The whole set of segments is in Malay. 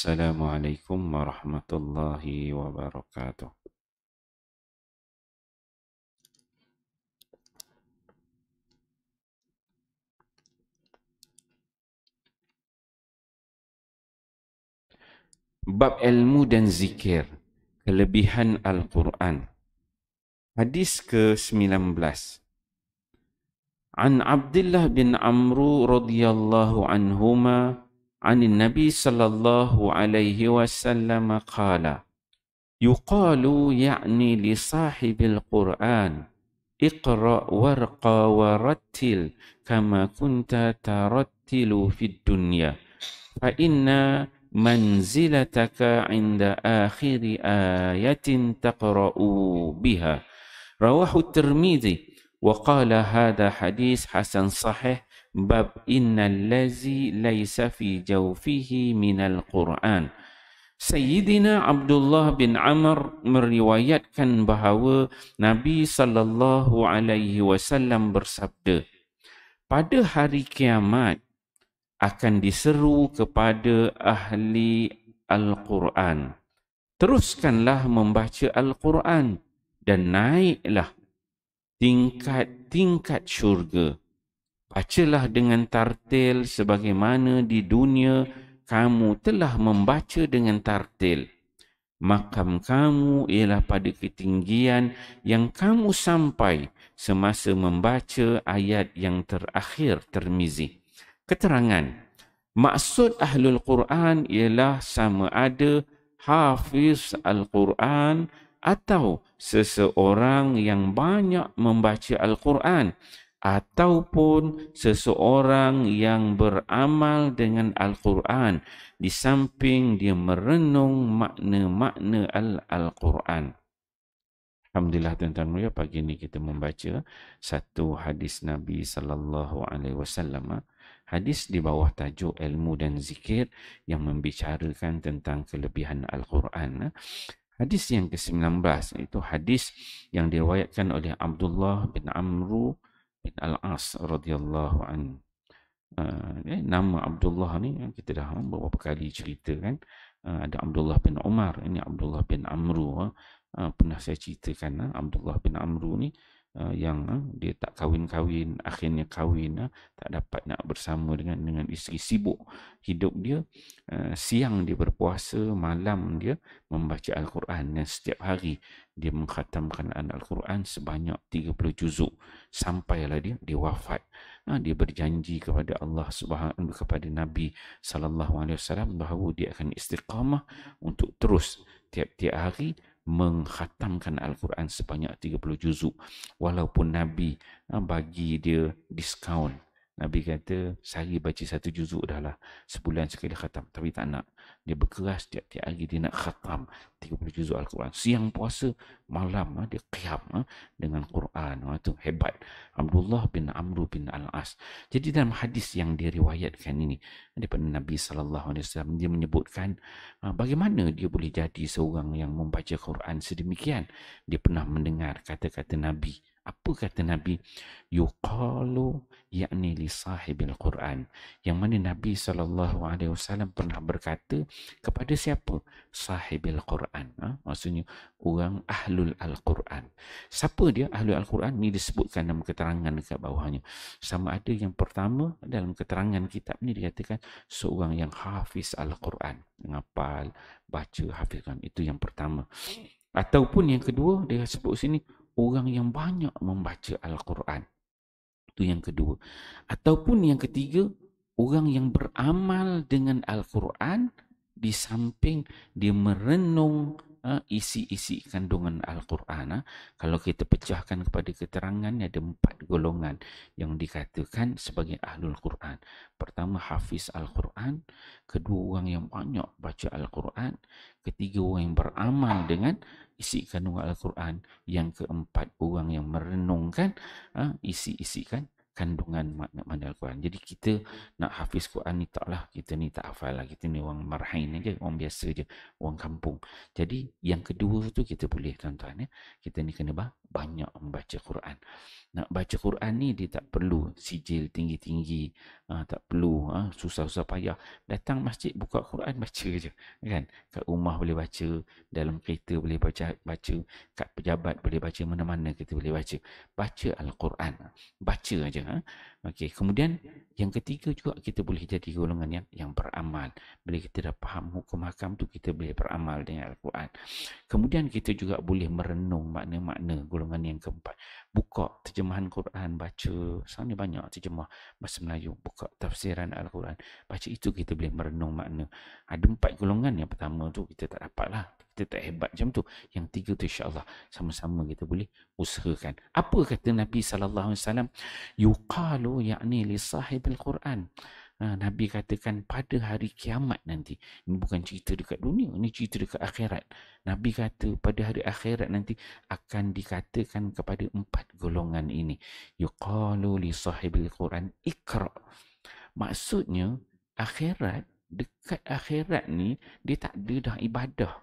Assalamualaikum warahmatullahi wabarakatuh. Bab ilmu dan zikir, kelebihan Al-Quran. Hadis ke-19. An Abdullah bin Amru radhiyallahu anhuma عن النبي صلى الله عليه وسلم قال يقال يعني لصاحب القرآن اقرأ وارقى ورتل كما كنت ترتل في الدنيا فإن منزلتك عند آخر آية تقرأ بها رواه الترمذي وقال هذا حديث حسن صحيح باب إن الذي ليس في جوفه من القرآن. Sayyidina Abdullah bin Amr meriwayatkan bahawa Nabi sallallahu alaihi wasallam bersabda, pada hari kiamat akan diseru kepada ahli Al-Quran, teruskanlah membaca Al-Quran dan naiklah tingkat-tingkat syurga. Bacalah dengan tartil sebagaimana di dunia kamu telah membaca dengan tartil. Makam kamu ialah pada ketinggian yang kamu sampai semasa membaca ayat yang terakhir Tirmizi. Keterangan, maksud Ahlul Quran ialah sama ada Hafiz Al-Quran atau seseorang yang banyak membaca Al-Quran ataupun seseorang yang beramal dengan Al-Quran di samping dia merenung makna-makna Al-Quran. Alhamdulillah tuan-tuan mulia, pagi ini kita membaca satu hadis Nabi sallallahu alaihi wasallam. Hadis di bawah tajuk ilmu dan zikir yang membicarakan tentang kelebihan Al-Quran. Hadis yang ke-19 itu hadis yang diriwayatkan oleh Abdullah bin Amru bin Al-As radhiyallahu anhu. Nama Abdullah ni kita dah beberapa kali cerita kan. Ada Abdullah bin Umar, ini Abdullah bin Amru. Pernah saya ceritakan Abdullah bin Amru ni yang dia tak kahwin-kahwin, akhirnya kahwin, tak dapat nak bersama dengan isteri, sibuk hidup dia. Siang dia berpuasa, malam dia membaca Al-Quran, dan setiap hari dia mengkhatamkan Al-Quran sebanyak 30 juzuk sampailah dia wafat. Dia berjanji kepada Allah Subhanahu, kepada Nabi sallallahu alaihi wasallam bahawa dia akan istiqamah untuk terus tiap-tiap hari mengkhatamkan Al-Quran sebanyak 30 juzuk. Walaupun Nabi bagi dia diskaun. Nabi kata, sehari baca 1 juzuk dah lah, sebulan sekali khatam. Tapi tak nak. Dia berkeras tiap-tiap hari dia nak khatam 30 juzuk Al-Quran. Siang puasa, malam dia qiyam dengan Quran. Itu hebat. Abdullah bin Amru bin Al-As. Jadi dalam hadis yang diriwayatkan ini daripada Nabi SAW, dia menyebutkan bagaimana dia boleh jadi seorang yang membaca Quran sedemikian. Dia pernah mendengar kata-kata Nabi. Apa kata Nabi? Yuqalu yakni li sahibil Quran. Yang mana Nabi SAW pernah berkata kepada siapa? Sahibil Quran. Maksudnya orang Ahlul Al-Quran. Siapa dia Ahlul Al-Quran? Ini disebutkan dalam keterangan dekat bawahnya. Sama ada yang pertama dalam keterangan kitab ni dikatakan seorang yang hafiz Al-Quran. Ngapal, baca, hafizkan. Itu yang pertama. Ataupun yang kedua, dia sebut sini, orang yang banyak membaca Al-Quran. Itu yang kedua. Ataupun yang ketiga, orang yang beramal dengan Al-Quran di samping dia merenung isi-isi kandungan Al-Quran. Kalau kita pecahkan kepada keterangannya, ada 4 golongan yang dikatakan sebagai Ahlul Quran. Pertama, Hafiz Al-Quran. Kedua, orang yang banyak baca Al-Quran. Ketiga, orang yang beramal dengan isi kandungan Al-Quran. Yang keempat, orang yang merenungkan isi-isi kandungan makna Al-Quran. Jadi kita nak hafiz Quran ni taklah, kita ni tak hafal lah. Kita ni orang marhain aja, orang biasa je, orang kampung. Jadi yang kedua tu kita boleh tuan-tuan. Kita ni kena banyak membaca Quran. Nak baca Quran ni dia tak perlu sijil tinggi-tinggi, tak perlu susah-susah payah. Datang masjid buka Quran baca je, kan? Kat rumah boleh baca, dalam kereta boleh baca, kat pejabat boleh baca, mana-mana kita boleh baca. Baca Al-Quran, baca aja. Okey, kemudian yang ketiga juga kita boleh jadi golongan yang beramal. Bila kita dah faham hukum hakam tu, kita boleh beramal dengan Al-Quran. Kemudian kita juga boleh merenung makna-makna golongan yang keempat. Buka terjemahan Quran, baca. Sekarang ni banyak terjemah bahasa Melayu. Buka tafsiran Al-Quran. Baca itu kita boleh merenung makna. Ada 4 golongan. Yang pertama tu kita tak dapat lah. Kita tak hebat macam tu. Yang 3 tu insyaAllah sama-sama kita boleh usahakan. Apa kata Nabi SAW? Yuqalu ya'ni li sahibil Quran. Nabi katakan pada hari kiamat nanti. Ini bukan cerita dekat dunia, ini cerita dekat akhirat. Nabi kata pada hari akhirat nanti akan dikatakan kepada 4 golongan ini. Yuqalu li sahibil Quran ikra. Maksudnya akhirat, dekat akhirat ni dia tak ada dah ibadah.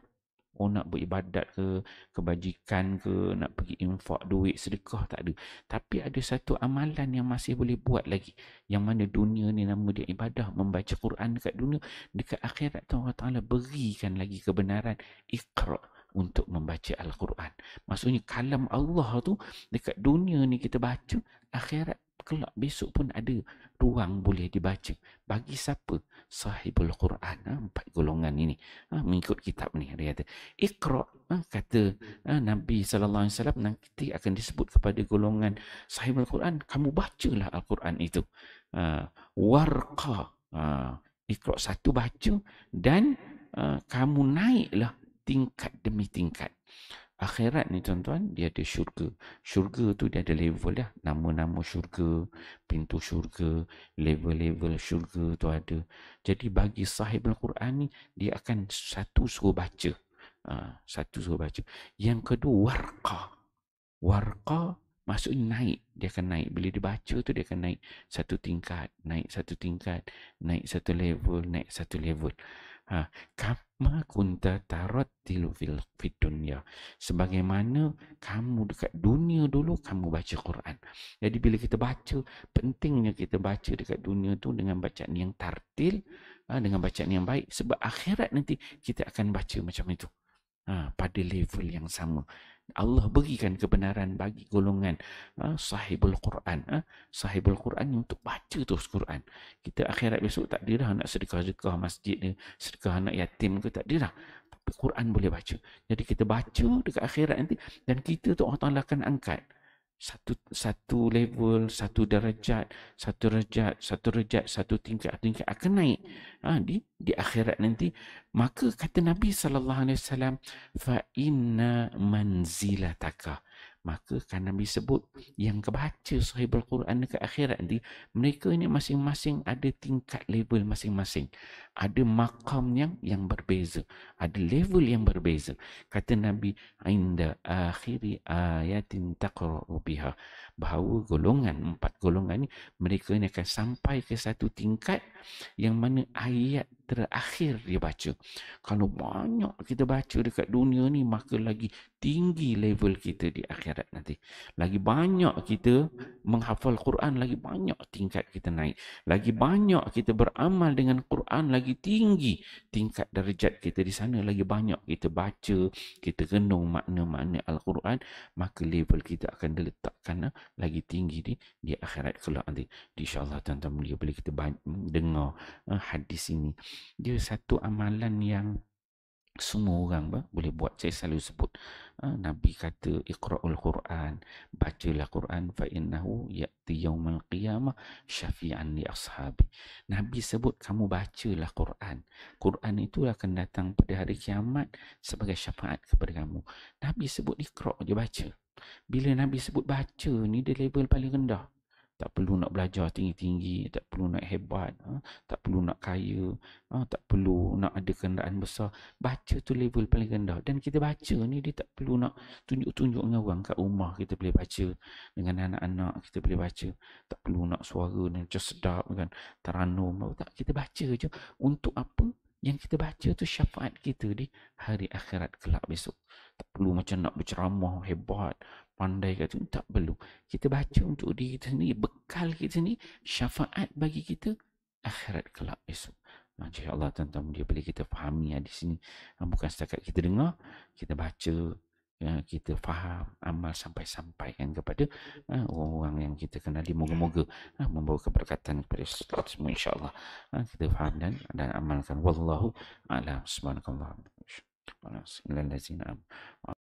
Nak beribadat ke, kebajikan ke, nak pergi infak duit, sedekah, tak ada. Tapi ada satu amalan yang masih boleh buat lagi. Yang mana dunia ni nama dia ibadah, membaca Quran dekat dunia. Dekat akhirat tu Allah Ta'ala berikan lagi kebenaran Iqra untuk membaca Al-Quran. Maksudnya kalam Allah tu dekat dunia ni kita baca, akhirat kelak besok pun ada ruang boleh dibaca. Bagi siapa? Sahibul Quran. 4 golongan ini. Mengikut kitab ni. Dia kata, Iqra, kata Nabi SAW, nanti akan disebut kepada golongan Sahibul Quran. Kamu bacalah Al-Quran itu. Warqa. Iqra, satu baca. Dan kamu naiklah tingkat demi tingkat. Akhirat ni tuan-tuan, dia ada syurga. Syurga tu dia ada level dah. Nama-nama syurga, pintu syurga, level-level syurga tu ada. Jadi bagi sahib Al-Quran ni, dia akan satu suruh baca. Satu suruh baca. Yang kedua, warqa. Warqa maksudnya naik. Dia akan naik. Bila dia baca tu, dia akan naik satu tingkat, naik satu tingkat, naik satu level, naik satu level. Kama kunta tarattilu fid dunya. Sebagaimana kamu dekat dunia dulu kamu baca Quran. Jadi bila kita baca, pentingnya kita baca dekat dunia tu dengan bacaan yang tartil, dengan bacaan yang baik, sebab akhirat nanti kita akan baca macam itu. Pada level yang sama. Allah berikan kebenaran bagi golongan sahibul Quran. Sahibul Quran untuk baca terus Quran. Kita akhirat besok tak ada dah nak sedekah-sedekah masjid ni, sedekah anak yatim ke, tak ada dah. Tapi Quran boleh baca. Jadi kita baca dekat akhirat nanti dan kita tu Allah Ta'ala akan angkat. Satu level, satu darjat, satu tingkat akan naik di akhirat nanti. Maka kata Nabi SAW, fa inna manzilataka, maka kan Nabi sebut yang kebaca sahibul Quran dekat akhirat nanti, mereka ini masing-masing ada tingkat level masing-masing, ada maqam yang berbeza, ada level yang berbeza. Kata Nabi, inda akhiri ayatin taqra'u biha, bahawa golongan 4 golongan ni, mereka ini akan sampai ke satu tingkat yang mana ayat terakhir dia baca. Kalau banyak kita baca dekat dunia ni, maka lagi tinggi level kita di akhirat nanti. Lagi banyak kita menghafal Quran, lagi banyak tingkat kita naik. Lagi banyak kita beramal dengan Quran, lagi tinggi tingkat darjat kita di sana. Lagi banyak kita baca, kita renung makna-makna Al-Quran, maka level kita akan diletakkan lagi tinggi di akhirat kelak nanti. InsyaAllah tuan-tuan mulia, boleh kita dengar hadis ini. Dia satu amalan yang semua orang boleh buat. Saya selalu sebut, Nabi kata iqra'ul Quran, bacalah Quran, fa innahu ya'ti yaumal qiyamah syafi'an li ashabi. Nabi sebut kamu bacalah Quran. Quran itu akan datang pada hari kiamat sebagai syafaat kepada kamu. Nabi sebut iqra' je, baca. Bila Nabi sebut baca ni, dia level paling rendah. Tak perlu nak belajar tinggi-tinggi, tak perlu nak hebat, tak perlu nak kaya, tak perlu nak ada kenderaan besar. Baca tu level paling rendah. Dan kita baca ni, dia tak perlu nak tunjuk-tunjuk dengan orang. Kat rumah kita boleh baca, dengan anak-anak kita boleh baca. Tak perlu nak suara macam sedap kan, taranum. Tak, kita baca je. Untuk apa? Yang kita baca tu syafaat kita di hari akhirat kelak besok. Tak perlu macam nak berceramah hebat, pandai kat tu, tak perlu. Kita baca untuk diri kita sendiri, bekal kita sendiri, syafaat bagi kita akhirat kelak esok. InsyaAllah tuan-tuan dia boleh kita fahami di sini. Bukan setakat kita dengar, kita baca, kita faham, amal sampai-sampaikan kepada orang yang kita kenali. Moga-moga membawa keberkatan kepada kita semua insyaAllah. Kita faham dan amalkan. Wallahu a'lam. Subhanakallah.